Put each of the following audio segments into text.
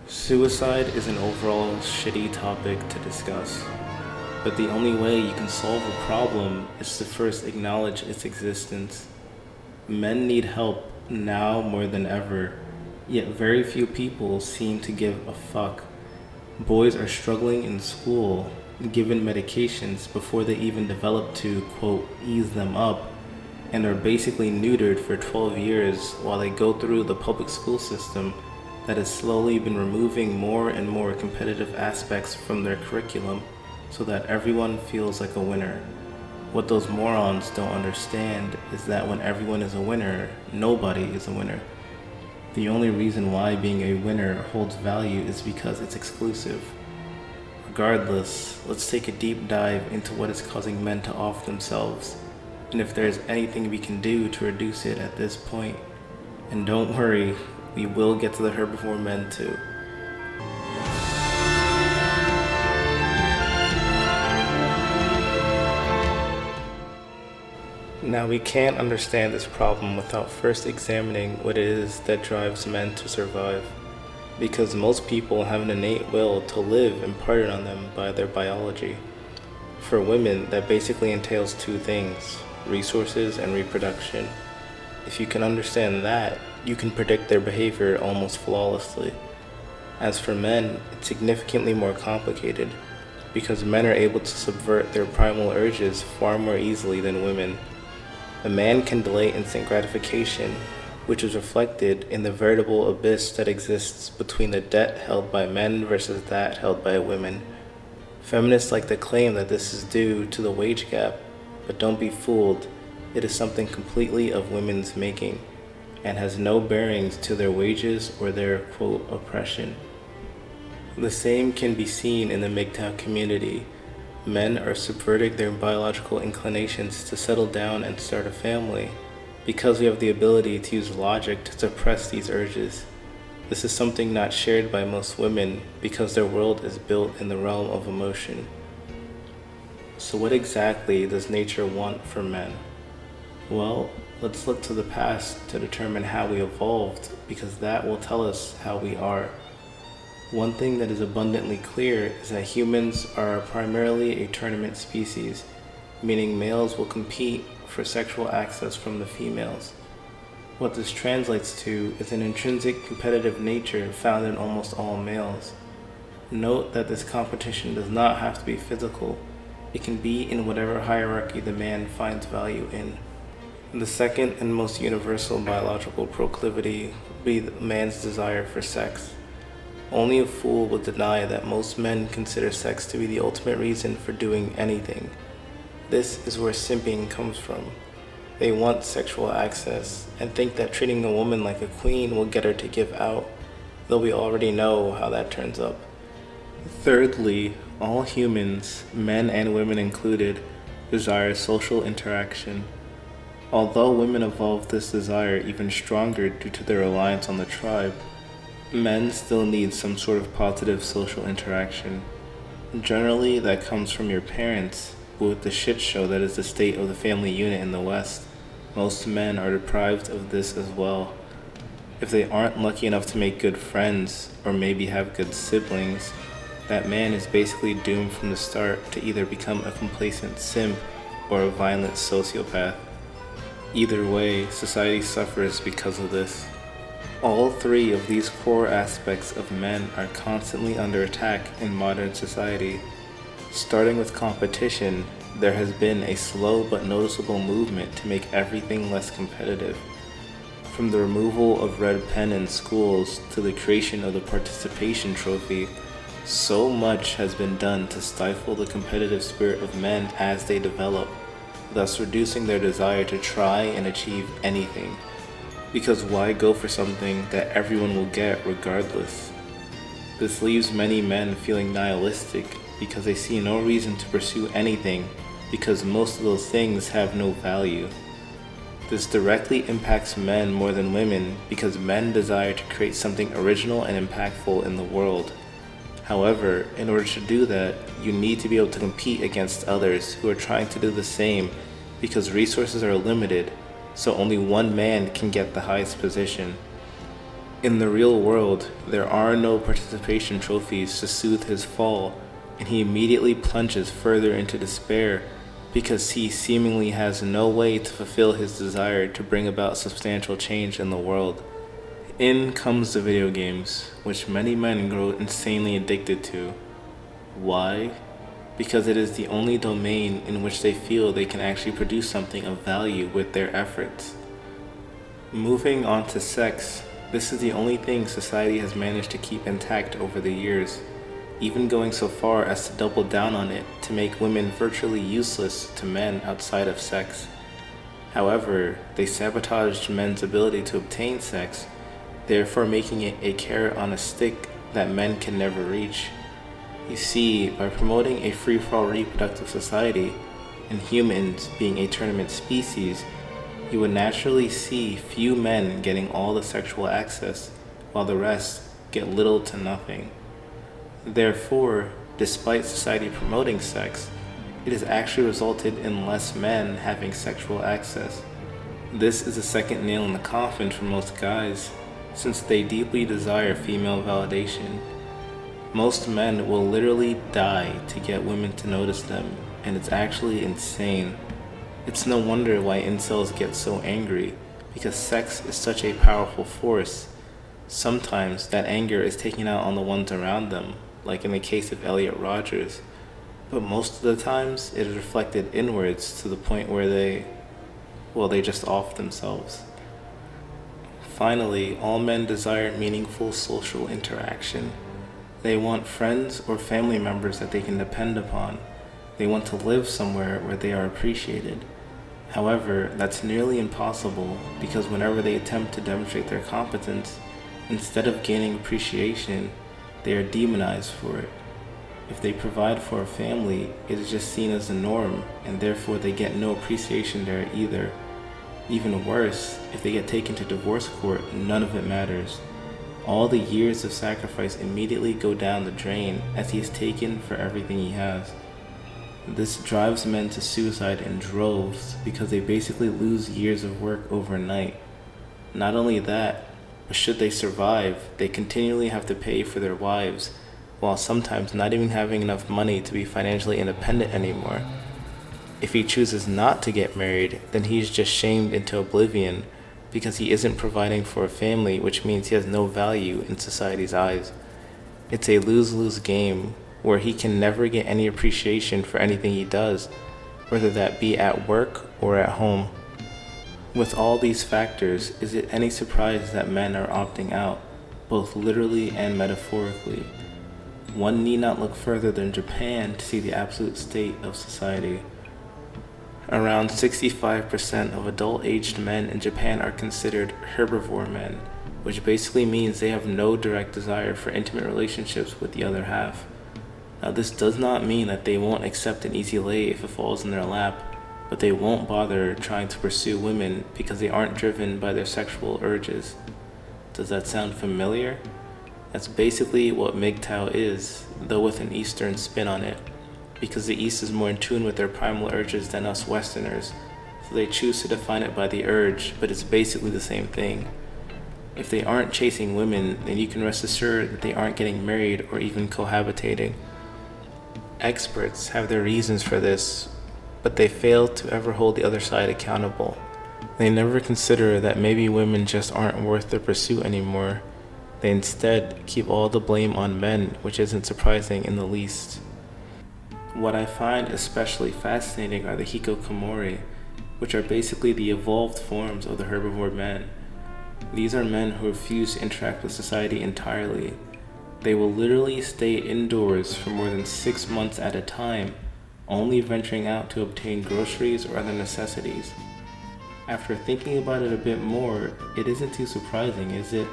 Suicide is an overall shitty topic to discuss, but the only way you can solve a problem is to first acknowledge its existence. Men need help now more than ever, yet very few people seem to give a fuck. Boys are struggling in school, given medications before they even develop to, quote, ease them up, and are basically neutered for 12 years while they go through the public school system that has slowly been removing more and more competitive aspects from their curriculum so that everyone feels like a winner. What those morons don't understand is that when everyone is a winner, nobody is a winner. The only reason why being a winner holds value is because it's exclusive. Regardless, let's take a deep dive into what is causing men to off themselves, and if there is anything we can do to reduce it at this point. And don't worry, we will get to the herbivore men too. Now, we can't understand this problem without first examining what it is that drives men to survive, because most people have an innate will to live imparted on them by their biology. For women, that basically entails two things: resources and reproduction. If you can understand that, you can predict their behavior almost flawlessly. As for men, it's significantly more complicated, because men are able to subvert their primal urges far more easily than women. A man can delay instant gratification, which is reflected in the veritable abyss that exists between the debt held by men versus that held by women. Feminists like to claim that this is due to the wage gap, but don't be fooled. It is something completely of women's making, and has no bearings to their wages or their, quote, oppression. The same can be seen in the MGTOW community. Men are subverting their biological inclinations to settle down and start a family, because we have the ability to use logic to suppress these urges. This is something not shared by most women, because their world is built in the realm of emotion. So what exactly does nature want from men? Well, let's look to the past to determine how we evolved, because that will tell us how we are. One thing that is abundantly clear is that humans are primarily a tournament species, meaning males will compete for sexual access from the females. What this translates to is an intrinsic competitive nature found in almost all males. Note that this competition does not have to be physical. It can be in whatever hierarchy the man finds value in. The second and most universal biological proclivity would be the man's desire for sex. Only a fool would deny that most men consider sex to be the ultimate reason for doing anything. This is where simping comes from. They want sexual access and think that treating a woman like a queen will get her to give out, though we already know how that turns up. Thirdly, all humans, men and women included, desire social interaction. Although women evolved this desire even stronger due to their reliance on the tribe, men still need some sort of positive social interaction. Generally, that comes from your parents, but with the shit show that is the state of the family unit in the West, most men are deprived of this as well. If they aren't lucky enough to make good friends, or maybe have good siblings, that man is basically doomed from the start to either become a complacent simp or a violent sociopath. Either way, society suffers because of this. All three of these core aspects of men are constantly under attack in modern society. Starting with competition, there has been a slow but noticeable movement to make everything less competitive. From the removal of red pen in schools to the creation of the participation trophy, so much has been done to stifle the competitive spirit of men as they develop, thus reducing their desire to try and achieve anything. Because why go for something that everyone will get regardless? This leaves many men feeling nihilistic because they see no reason to pursue anything, because most of those things have no value. This directly impacts men more than women, because men desire to create something original and impactful in the world. However, in order to do that, you need to be able to compete against others who are trying to do the same, because resources are limited, so only one man can get the highest position. In the real world, there are no participation trophies to soothe his fall, and he immediately plunges further into despair because he seemingly has no way to fulfill his desire to bring about substantial change in the world. In comes the video games, which many men grow insanely addicted to. Why? Because it is the only domain in which they feel they can actually produce something of value with their efforts. Moving on to sex, this is the only thing society has managed to keep intact over the years, even going so far as to double down on it to make women virtually useless to men outside of sex. However, they sabotaged men's ability to obtain sex, therefore making it a carrot on a stick that men can never reach. You see, by promoting a free-for-all reproductive society, and humans being a tournament species, you would naturally see few men getting all the sexual access, while the rest get little to nothing. Therefore, despite society promoting sex, it has actually resulted in less men having sexual access. This is the second nail in the coffin for most guys, since they deeply desire female validation. Most men will literally die to get women to notice them, and it's actually insane. It's no wonder why incels get so angry, because sex is such a powerful force. Sometimes that anger is taken out on the ones around them, like in the case of Elliot Rodgers, but most of the times it is reflected inwards to the point where they just off themselves. Finally, all men desire meaningful social interaction. They want friends or family members that they can depend upon. They want to live somewhere where they are appreciated. However, that's nearly impossible because whenever they attempt to demonstrate their competence, instead of gaining appreciation, they are demonized for it. If they provide for a family, it is just seen as the norm, and therefore they get no appreciation there either. Even worse, if they get taken to divorce court, none of it matters. All the years of sacrifice immediately go down the drain as he is taken for everything he has. This drives men to suicide in droves because they basically lose years of work overnight. Not only that, but should they survive, they continually have to pay for their wives, while sometimes not even having enough money to be financially independent anymore. If he chooses not to get married, then he's just shamed into oblivion because he isn't providing for a family, which means he has no value in society's eyes. It's a lose-lose game where he can never get any appreciation for anything he does, whether that be at work or at home. With all these factors, is it any surprise that men are opting out, both literally and metaphorically? One need not look further than Japan to see the absolute state of society. Around 65% of adult-aged men in Japan are considered herbivore men, which basically means they have no direct desire for intimate relationships with the other half. Now, this does not mean that they won't accept an easy lay if it falls in their lap, but they won't bother trying to pursue women because they aren't driven by their sexual urges. Does that sound familiar? That's basically what MGTOW is, though with an Eastern spin on it, because the East is more in tune with their primal urges than us Westerners, so they choose to define it by the urge, but it's basically the same thing. If they aren't chasing women, then you can rest assured that they aren't getting married or even cohabitating. Experts have their reasons for this, but they fail to ever hold the other side accountable. They never consider that maybe women just aren't worth the pursuit anymore. They instead keep all the blame on men, which isn't surprising in the least. What I find especially fascinating are the hikikomori, which are basically the evolved forms of the herbivore men. These are men who refuse to interact with society entirely. They will literally stay indoors for more than 6 months at a time, only venturing out to obtain groceries or other necessities. After thinking about it a bit more, it isn't too surprising, is it?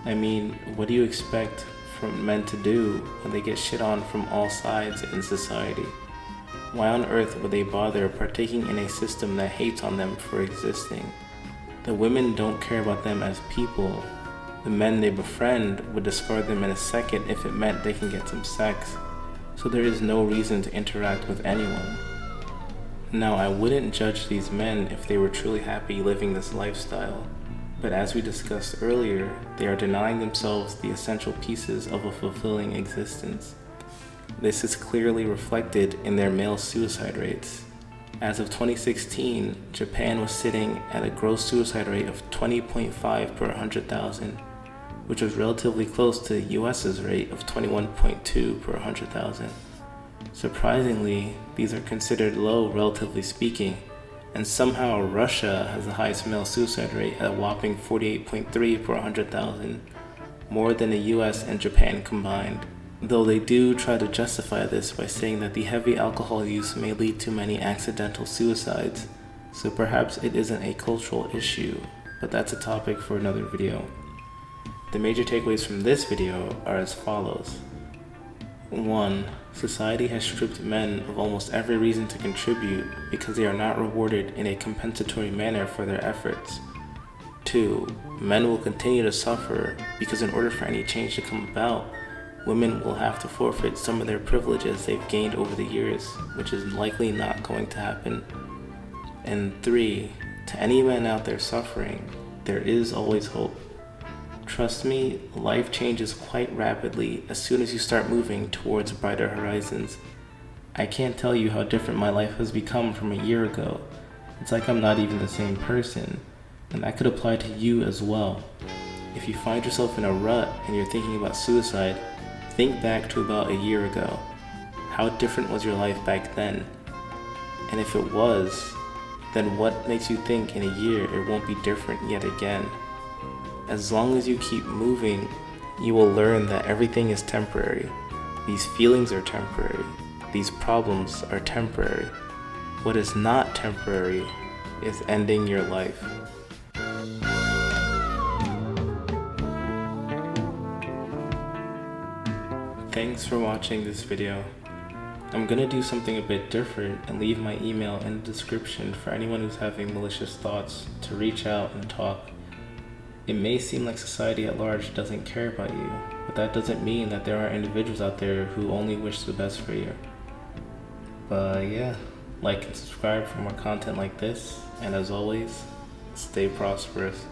I mean, what do you expect from men to do when they get shit on from all sides in society? Why on earth would they bother partaking in a system that hates on them for existing? The women don't care about them as people. The men they befriend would discard them in a second if it meant they can get some sex. So there is no reason to interact with anyone. Now, I wouldn't judge these men if they were truly happy living this lifestyle. But as we discussed earlier, they are denying themselves the essential pieces of a fulfilling existence. This is clearly reflected in their male suicide rates. As of 2016, Japan was sitting at a gross suicide rate of 20.5 per 100,000, which was relatively close to the US's rate of 21.2 per 100,000. Surprisingly, these are considered low relatively speaking, and somehow Russia has the highest male suicide rate at a whopping 48.3 per 100,000, more than the US and Japan combined. Though they do try to justify this by saying that the heavy alcohol use may lead to many accidental suicides, so perhaps it isn't a cultural issue, but that's a topic for another video. The major takeaways from this video are as follows. 1. Society has stripped men of almost every reason to contribute because they are not rewarded in a compensatory manner for their efforts. 2. Men will continue to suffer because in order for any change to come about, women will have to forfeit some of their privileges they've gained over the years, which is likely not going to happen. And 3. To any men out there suffering, there is always hope. Trust me, life changes quite rapidly as soon as you start moving towards brighter horizons. I can't tell you how different my life has become from a year ago. It's like I'm not even the same person, and that could apply to you as well. If you find yourself in a rut and you're thinking about suicide, think back to about a year ago. How different was your life back then? And if it was, then what makes you think in a year it won't be different yet again? As long as you keep moving, you will learn that everything is temporary. These feelings are temporary. These problems are temporary. What is not temporary is ending your life. Thanks for watching this video. I'm gonna do something a bit different and leave my email in the description for anyone who's having malicious thoughts to reach out and talk. It may seem like society at large doesn't care about you, but that doesn't mean that there aren't individuals out there who only wish the best for you. But yeah, like and subscribe for more content like this, and as always, stay prosperous.